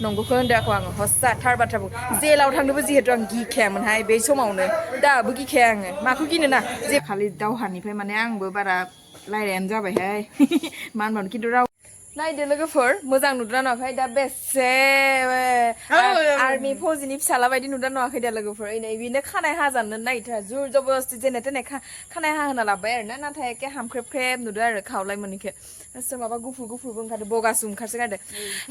नंगौखौ होनदों आङो हस्सा थार बाथ्राखौ जेलाव थांनोबो जिहेतु आं गिखायामोनहाय बे समावनो दाबो गिखाया आङो माखौ गिनो ना जे खालि दावहानिफ्राय माने आंबो बारा रायलायानो जाबायहाय मा होनबानो खिन्थु राव नायदो लोगोफोर मोजां नुदोंना नुवाखै दा बेसे आर्मि फौजिनि फिसाला बायदि नुदों नुवाखै दा लोगोफोर बिनो खानाय हाजानो नायथार जुर जबरदस्ति जेने तेने खानाय हाहोना लाबाय आरोना नाथाय एखे हामख्रेब ख्रेब नुदों आरो खावलाय मोनैखो सोर माबा गुफुर गुफुरबो ओंखारदों बगासो ओंखारसो गारदों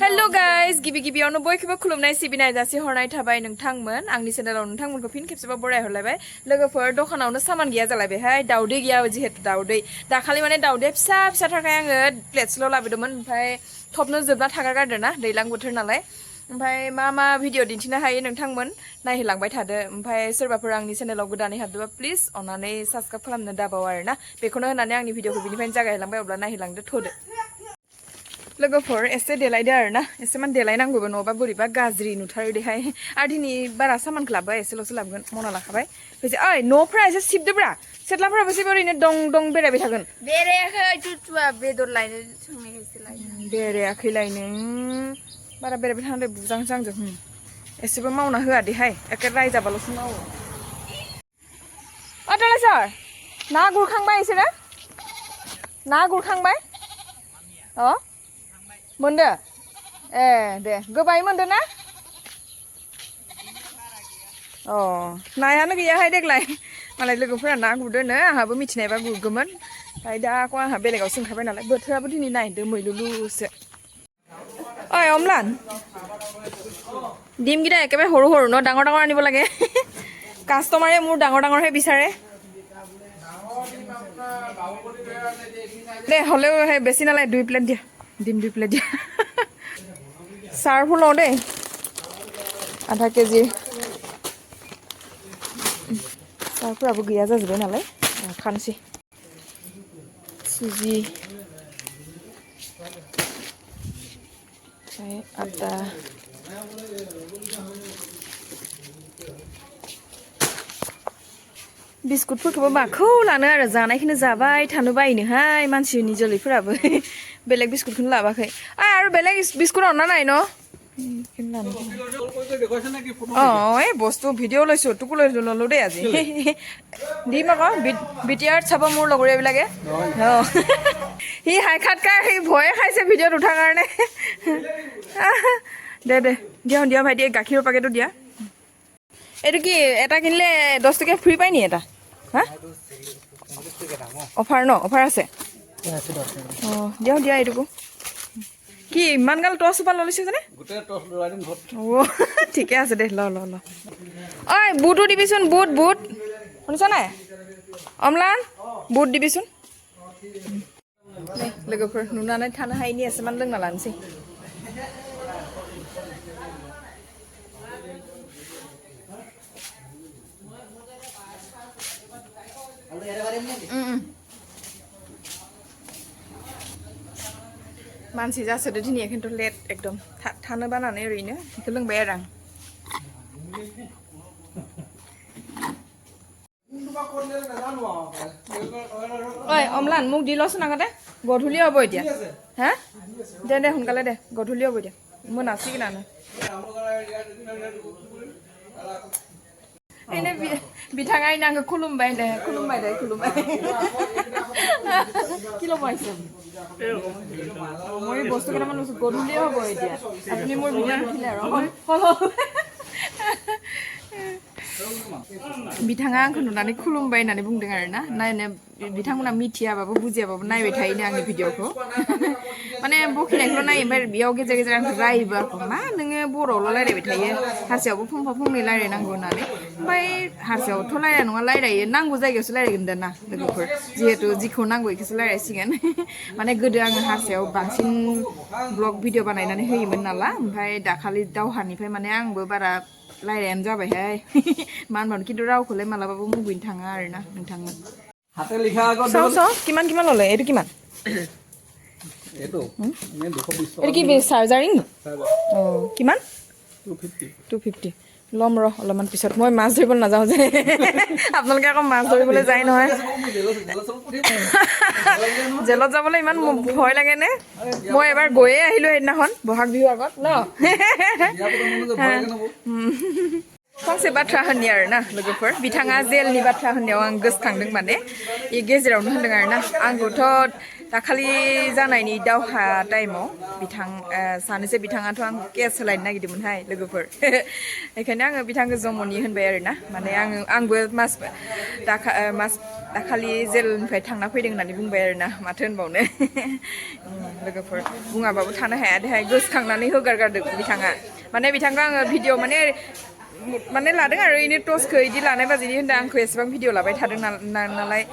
हेल' गाइस गिबि गिबियावनो बयखौबो खुलुमनाय सिबिनाय जासिहरनाय थाबाय नोंथांमोन आंनि चेनेलाव नोंथांमोनखौ फिन खेबसेबा बरायहरलायबाय लोगोफोर दखानावनो सामान गैया जालायबायहाय दाउदै गैया जिहेतु दाउदै दाखालि माने दाउदै फिसा फिसा थाखाय आङो प्लेटसेल' लाबोदोंमोन ओमफ्राय थबनो जोबना थागारगारदों ना दैज्लां बोथोर नालाय ओमफ्राय मा भिडिअ दिन्थिनो हायो नोंथांमोन नायहोलांबाय थादो ओमफ्राय सोरबाफोर आंनि चेनेलाव गोदानै हाबदोंबा प्लिज अननानै साबसक्राइब खालामनो दाबाव आरोना बेखौनो होनानै आंनि भिडिअखौ बिनिफ्रायनो जागायलांबाय अब्ला नायहोलांदो थदो लोगोफोर एसे देलायदो आरोना एसेमान देलायनांगौबो नङाबा बोरैबा गाज्रि नुथारो देहाय आरो दिनै बारा सामानखौ लाबोबाय एसेल'सो लाबोगोन मना लाखाबाय फैसा ओइ न'फ्रा एसे सिबदोब्रा सेथ्लाफोराबो एसे ओरैनो दं बेरायबाय थागोन बेरायाखै टुटुआ बेदर लायनो सोंनायखायसो लायदों बेरायाखैलायनो बारा बेरायबाय थांदो बुजांसो आंजों एसेबो मावना होआ देहाय एखे रायजाबाल'सो मावो दालाय सार ना गुरखांबाय इसोरो ना गुरखांबाय अ मोनदो ए दे गोबायै मोनदो ना अ नायानो गैयाहाय देग्लाय मालाय लोगोफोरा ना गुरदोनो आंहाबो मिथिनायबा गुरगौमोन ओमफ्राय दा आंहा बेलेगावसो ओंखारबाय नालाय बोथोराबो दिनै नायदो मैलुलुसो ओइ अमलान ডিমকেইটা একেবাৰে সৰু সৰু ন ডাঙৰ ডাঙৰ আনিব লাগে কাষ্টমাৰে মোৰ ডাঙৰ ডাঙৰহে বিচাৰে দে হ'লেও সেই বেছি নালাগে 2 প্লেট দিয়া ডিম 2 প্লেট দিয়া চাৰ্ফো লওঁ দেই आधा केजि सारफोराबो गैया जाजोब्बाय नालाय खानोसै सुजि ओमफ्राय आटा बिस्कुटफोरखौबो माखौ लानो आरो जानायखौनो जाबाय थानो बायोनोहाय मानसिनि जोलैफोराबो बेलेग बिस्कुटखौनो लाबाखै आरो बेलेग बिस्कुट अनना नाय न এই বস্তু ভিডিঅ' লৈছো তোকো লৈ ললো দেই আজি দিম আকৌ বিটিআৰত চাব মোৰ লগৰীয়াবিলাকে সি হাই খাটকা সি ভয়ে খাইছে ভিডিঅ'ত উঠাৰ কাৰণে দে দিয়া ভাইটি গাখীৰৰ পেকেটো দিয়া এইটো কি এটা কিনিলে 10 টকা ফ্ৰী পাই নি এটা হা অফাৰ ন অফাৰ আছে অঁ দিয়া এইটোকো কি ইমান গাল টছ সোপা লৈছে জানে অঁ ঠিকে আছে দে ল ঐ বুটো দিবিচোন বুট শুনিছ নাই অমলান বুট দিবিচোন लोगोफोर नुनानै थानो हायैनि एसेमान लोंना लानोसै मानसि जासोदो दिनै खिन्थु लेट एकदम थानो बानानै ओरैनो बेखौ लोंबाय आरो आं ओइ अमलान মোক দি লচোন আগতে গধূলি হ'ব এতিয়া হা দে সোনকালে দে গধূলি হ'ব এতিয়া मोनासिगोनानो एने बिथाङा आंखौ खुलुमबाय दे किल' माइसे মই বস্তু কেইটামান লৈছো গধূলি হ'ব এতিয়া আপুনি মোৰ ভিডিঅ' উঠিলে আৰু बिथाङा आंखौ नुनानै खुलुमबाय होननानै बुंदों आरोना नायनो बिथांमोना मिथियाबाबो बुजियाबाबो नायबाय थायोनो आंनि भिडिअखौ माने बखिनायखौल' नायो ओमफ्राय बेयाव गेजेर गेजेर आंखौ रायोबो आंखौ मा नोङो बर'ल' रायलायबाय थायो हारसायावबो फंनै रायलायनांगौ होननानै ओमफ्राय हारसायावथ' रायलाया नङा रायलायो नांगौ जायगायावसो रायलायगोन दाना लोगोफोर जिहेतु जिखौ नांगौ बेखौसो रायलायसिगोन माने गोदो आङो हारसायाव बांसिन ब्लग भिडिअ बानायनानै होयोमोन नालाय ओमफ्राय दाखालि दावहानिफ्राय माने आंबो बारा रायलायानो जाबायहाय मा होनबानो खिन्थु रावखौलाय मालाबाबो मुगैनो थाङा आरोना नोंथांमोन কিমান ল'লে এইটো কিমান এইটো কি চাৰ্জাৰিং অঁ কিমান 250 ল'ম ৰ অলপমান পিছত মই মাছ ধৰিবলৈ নাযাওঁ যে আপোনালোকে আকৌ মাছ ধৰিবলৈ যায় নহয় জেলত যাবলৈ ইমান ভয় লাগে নে মই এবাৰ গৈয়ে আহিলোঁ সেইদিনাখন বহাগ বিহুৰ আগত ন फंसे बाथ्रा होननि आरोना लोगोफोर बिथाङा जेलनि बाथ्रा होननायाव आं गोसोखांदों माने इ गेजेरावनो होनदों आरोना आंखौथ' दाखालि जानायनि दावहा टाइमाव सानैसो बिथाङाथ' आं केस होलायनो नागिरदोंमोनहाय लोगोफोर बेखायनो आङो बिथांखौ जमनि होनबाय आरोना माने आंबो दाखालि जेलनिफ्राय थांना फैदों होननानै बुंबाय आरोना माथो होनबावनो लोगोफोर बुङाबाबो थानो हाया देहाय गोसोखांनानै होगारगारदों बिथाङा माने बिथांखौ आङो भिडिअ माने लादों आरो इनि टसखौ इदि लानाय बायदि होनदों आंखौ एसेबां भिडिअ लाबाय थादों नालाय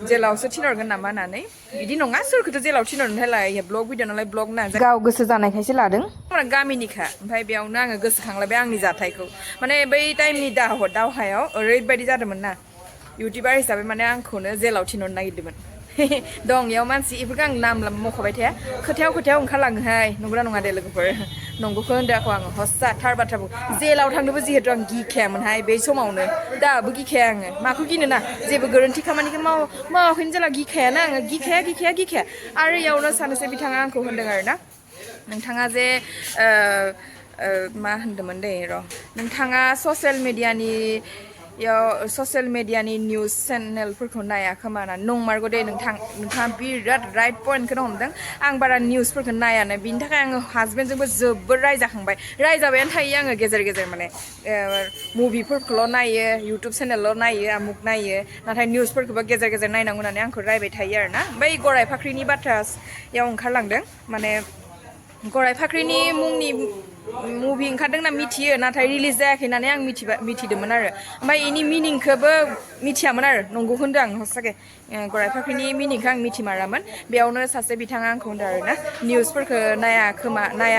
जेलावसो थिनहरगोन नामा होननानै बिदि नङा सोरखौथ' जेलाव थिनहरनोहाय लायो ब्लग भिडिअ नालाय ब्लग ना गाव गोसो जानायखायसो लादों गामिनिखा ओमफ्राय बेयावनो आङो गोसोखांलायबाय आंनि जाथायखौ माने बै टाइमनि दावहायाव ओरैबायदि जादोंमोन ना इउटिउबार हिसाबै माने आंखौनो जेलाव थिनहरनो नागिरदोंमोन दं इयाव मानसि बेफोरखौ आं नाम मख'बाय थाया खोथायाव ओंखारलाङोहाय नंगौना नङा दे लोगोफोर नंगौखौ होनदों आखौ आङो हस्सा थार बाथ्रा जेलाव थांनोबो जिहेतु आं गिखायामोनहाय बे समावनो दाबो गिखाया आङो माखौ गिनो ना जेबो गोरोन्थि खामानिखौ मावाखैनो जेला गिखायाना आङो गिखाया आरो इयावनो सानैसो बिथाङा आंखौ होनदों आरोना नोंथाङा जे मा होनदोंमोन दे र' नोंथाङा ससियेल मेडियानि निउस चेनेलफोरखौ नाया खोमा ना नंमारगौ दे नोंथाङा बिराद राइट पइन्टखौनो हमदों आं बारा निउसफोरखौ नायानो बिनि थाखाय आङो हासबेन्डजोंबो जोबोद रायजाबायानो थायो आङो गेजेर माने मुभिफोरखौल' नायो इउटुब चेनेलल' नायो आमुक नायो नाथाय निउसफोरखौबो गेजेर नायनांगौ होननानै आंखौ रायबाय थायो आरोना बै गराय फाख्रिनि बाथ्रायाव ओंखारलांदों माने गराय फाख्रिनि मुंनि मुभि ओंखारदोंना मिथियो नाथाय रिलिज जायाखै होननानै आं मिथिदोंमोन आरो ओमफ्राय इनि मिनिंखौबो मिथियामोन आरो नंगौ होनदों आं हस्साके गराय फाख्रिनि मिनिंखौ आं मिथिमारामोन बेयावनो सासे बिथाङा आंखौ होनदों आरोना निउसफोरखौ नाया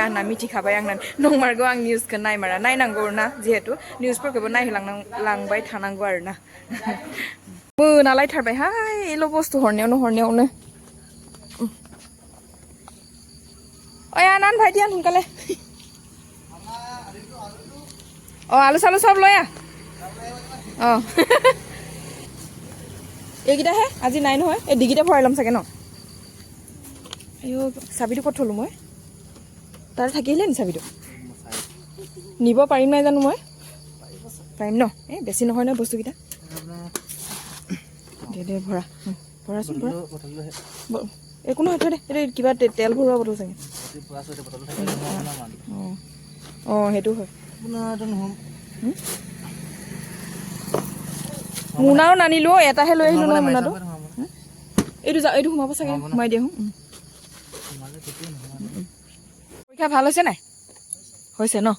होनना मिथिखाबाय आंना नंमारगौ आं निउसखौ नायमारा नायनांगौ ना जिहेथु निउसफोरखौबो नायहोलांबाय थानांगौ आरोना मोनालायथारबायहाय एल' बुस्थु हरनायावनो ओइ আন ভাইটি আন সোনকালে আলু চালু চব লৈ এইকেইটাহে আজি নাই নহয় এই ডিগিতে ভৰাই ল'ম চাগে ন চাবিটো ক'ত থ'লোঁ মই তাতে থাকি আহিলে নি চাবিটো নিব পাৰিম নাই জানো মই পাৰিম ন এই বেছি নহয় নহয় বস্তুকেইটা দে ভৰাচোন একো নহয় থৈ দে এইটো কিবা তেল ভৰোৱা বটল চাগে সেইটো হয় মোনাও নানিলো এটাহে লৈ আহিলোঁ নহয় মোনাটো এইটো সোমাব চাগে সোমাই দিয়া পৰীক্ষা ভাল হৈছে নাই হৈছে ন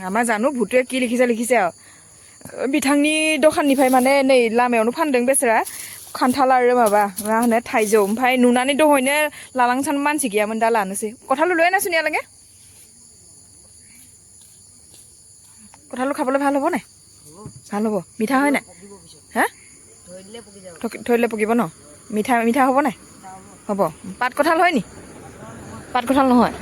আমাৰ জানো ভূটোৱে কি লিখিছে আৰু बिथांनि दखाननिफ्राय माने नै लामायावनो फानदों बेसरा खान्थाल आरो माबा मा होनो थाइजौ ओमफ्राय नुनानै दहयनो लालांनो सान मानसि गैयामोन दा लानोसै कঁঠাलु লৈ আনাচোন ইয়ালৈকে कঁঠাलु খাবলৈ ভাল হ'ব নাই ভাল হ'ব মিঠা হয় নাই হা থৈ দিলে পকিব ন মিঠা হ'ব নাই হ'ব পাত কঁঠাল হয় নি পাত কঁঠাল নহয়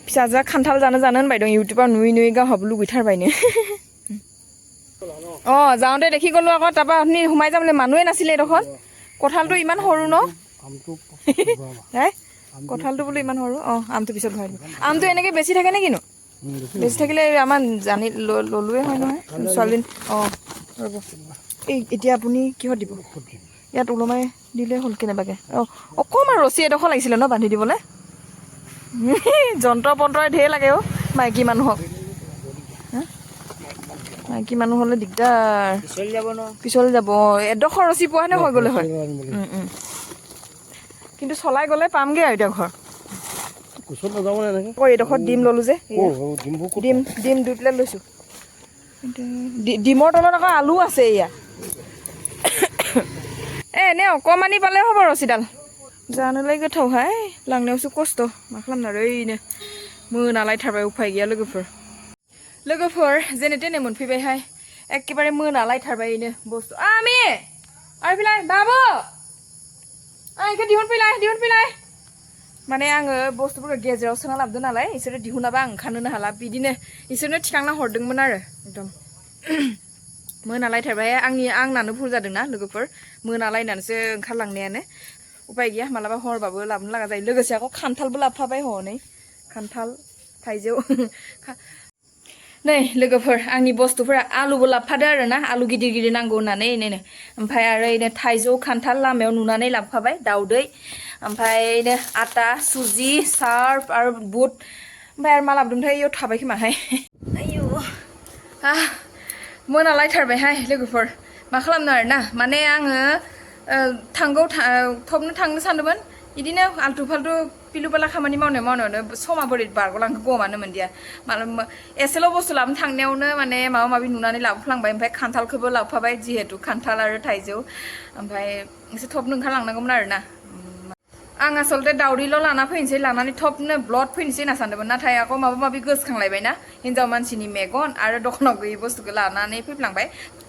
फिसाजोआ खान्थाल जानो होनबाय दं इउटिउबाव नुयै गावहाबो लुगैथारबायनो যাওঁতে দেখি গ'লো আকৌ তাৰপৰা আপুনি সোমাই যাম বোলে মানুহে নাছিলে এইডোখৰত কঁঠালটো ইমান সৰু ন কঁঠালটো বোলো ইমান সৰু আমটো পিছত ভৰাই দিম আমটো এনেকৈ বেছি থাকে নে কিনো বেছি থাকিলে আমাৰ জানি ল'লোৱে হয় নহয় ছোৱালীজনী ৰ'ব এই এতিয়া আপুনি কিহত দিব ইয়াত ওলমাই দিলে হ'ল কেনেবাকৈ অকণমান ৰছী এডোখৰ লাগিছিলে ন বান্ধি দিবলৈ যন্ত্ৰ পন্ত্ৰই ঢেৰ লাগে মাইকী মানুহক মাইকী মানুহ হ'লে দিগদাৰ পিছলি যাব এডোখৰ ৰছী পোৱাহেঁতে হৈ গ'লে হয় কিন্তু চলাই গ'লে পামগৈ আৰু এতিয়া ঘৰ এইডোখৰত ডিম ল'লোঁ যে ডিম 2 প্লেট লৈছোঁ ডিমৰ তলত আকৌ আলু আছে এয়া এনে অকণমানি পালে হ'ব ৰছীডাল जानोलाय गोथावहाय लांनायावसो खस्थ' मा खालामनो आरो ओरैनो मोनालायथारबाय उफाय गैया लोगोफोर जेने तेने मोनफैबायहाय एखेबारे मोनालायथारबायनो बुस्थु आमि ओइ फैलाय बाबु ओइ इखौ दिहुनफैलाय माने आङो बुस्थुफोरखौ गेजेराव सोना लाबोदों नालाय इसोरो दिहुनाबा आं ओंखारनोनो हाला बिदिनो इसोरनो थिखांना हरदोंमोन आरो एकदम मोनालायथारबाय आंनानो भुल जादोंना लोगोफोर मोनालायनानैसो ओंखारलांनायानो उपाय गैया मालाबा हरबाबो लाबोनो लागा जायो लोगोसे आंखौ खान्थालबो लाबोफाबाय हनै खान्थाल थाइजौ नै लोगोफोर आंनि बुस्थुफोरा आलुबो लाबोफादो आरो ना आलु गिदिर गिदिर नांगौ होननानै इनो ओमफ्राय आरो इनो थाइजौ खान्थाल लामायाव नुनानै लाबोफाबाय दाउदै ओमफ्राय इनो आटा सुजि सार्फ आरो बुट ओमफ्राय आरो मा लाबोदोंमोनथाय इयाव थाबाय खोमाहाय आयु मोनालायथारबायहाय लोगोफोर मा खालामनो आरोना माने आङो थबनो थांनो सानदोंमोन बिदिनो आल्थु फाल्थु पिलु बाला खामानि मावनायावनो समा बोरै बारग'लांखो गमानो मोनदिया मालाबा एसेल' बुस्थु लाबोनो थांनायावनो माने माबा माबि नुनानै लाबोफ्लांबाय ओमफ्राय खान्थालखौबो लाबोफाबाय जिहेतु खान्थाल आरो थाइजौ ओमफ्राय एसे थबनो ओंखारलांनांगौमोन आरोना आं आसलते दाउदैल' लाना फैनोसै लानानै थबनो ब्लड फैनोसै होनना सानदोंमोन नाथाय आंखौ माबा माबि गोसोखांलायबायना हिन्जाव मानसिनि मेगन आरो दखानाव गैयै बुस्थुखौ लानानै फैफ्लांबाय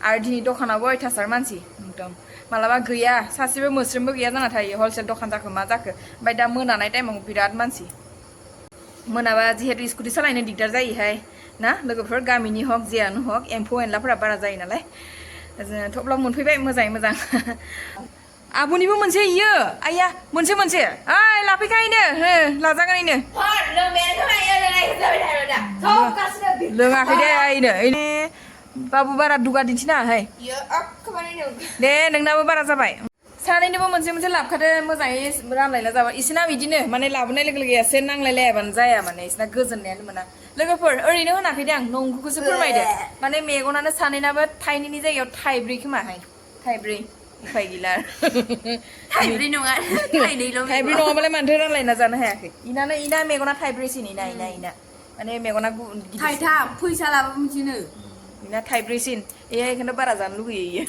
आरो दिनै दखानावबो अयथासार मानसि एकदम मालाबा गैया सासेबो मोस्रोमबो गैया जाना थायो हलसेल दखान जाखो मा जाखो ओमफ्राय दा मोनानाय टाइमाव बिराद मानसि मोनाबा जिहेतु स्कुटि सालायनो दिगदार जायोहाय ना लोगोफोर गामिनि हक जियानो हक एम्फौ एनलाफोरा बारा जायो नालाय थेवब्लाबो मोनफैबाय मोजाङै मोजां आब'निबो मोनसे इयो आइया मोनसे ओइ लाफैखायनो लाजागोन इनो लोङाखै दे आइनो बाबु बारा दुगा दिन्थिनाङाहाय दे नोंनाबो बारा जाबाय सानैनोबो मोनसे लाबोखादो मोजाङै रानलायना जाबाय इसिना बिदिनो माने लाबोनाय लोगो लोगो एसे नांलायलायाबानो जाया माने इसिना गोजोननायानो मोना लोगोफोर ओरैनो होनाखै दे आं नंगौखौसो फोरमायदो माने मेगनानो सानैनाबो थाइनैनि जायगायाव थाइब्रै खोमाहाय थाइब्रै उफाय गैला थाइब्रै नङा थाइब्रै नङाबालाय मानोथो रानलायना जानो हायाखै इना मेगना थाइब्रैसिन इना माने मेगना थाइथाम फैसा लाबो मिथिनो इना थाइब्रैसिन बेखायनो बारा जानो लुगैयो इयो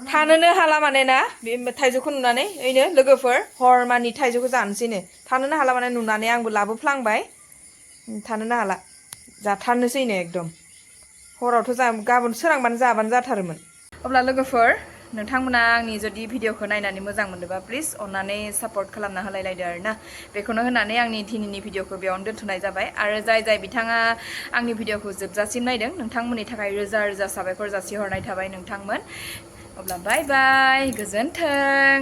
थानोनो हाला माने ना बे थाइजौखौ नुनानै ओइनो लोगोफोर हरमानि थाइजौखौ जानोसैनो थानोनो हाला माने नुनानै आंबो लाबोफ्लांबाय थानोनो हाला जाथारनोसैनो एकदम हरावथ' गाबोन सोरांबानो जाबानो जाथारोमोन अब्ला लोगोफोर नोंथांमोना आंनि जुदि भिडिअखौ नायनानै मोजां मोनदोंबा प्लिज अननानै सापर्ट खालामना होलायलायदो आरोना बेखौनो होनानै आंनि दिनैनि भिडिअखौ बेयावनो दोनथ'नाय जाबाय आरो जाय बिथाङा आंनि भिडिअखौ जोबजासिम नायदों नोंथांमोननि थाखाय रोजा रोजा साबायखर जासिहरनाय थाबाय नोंथांमोन अब्ला बाय बाय गोजोन्थों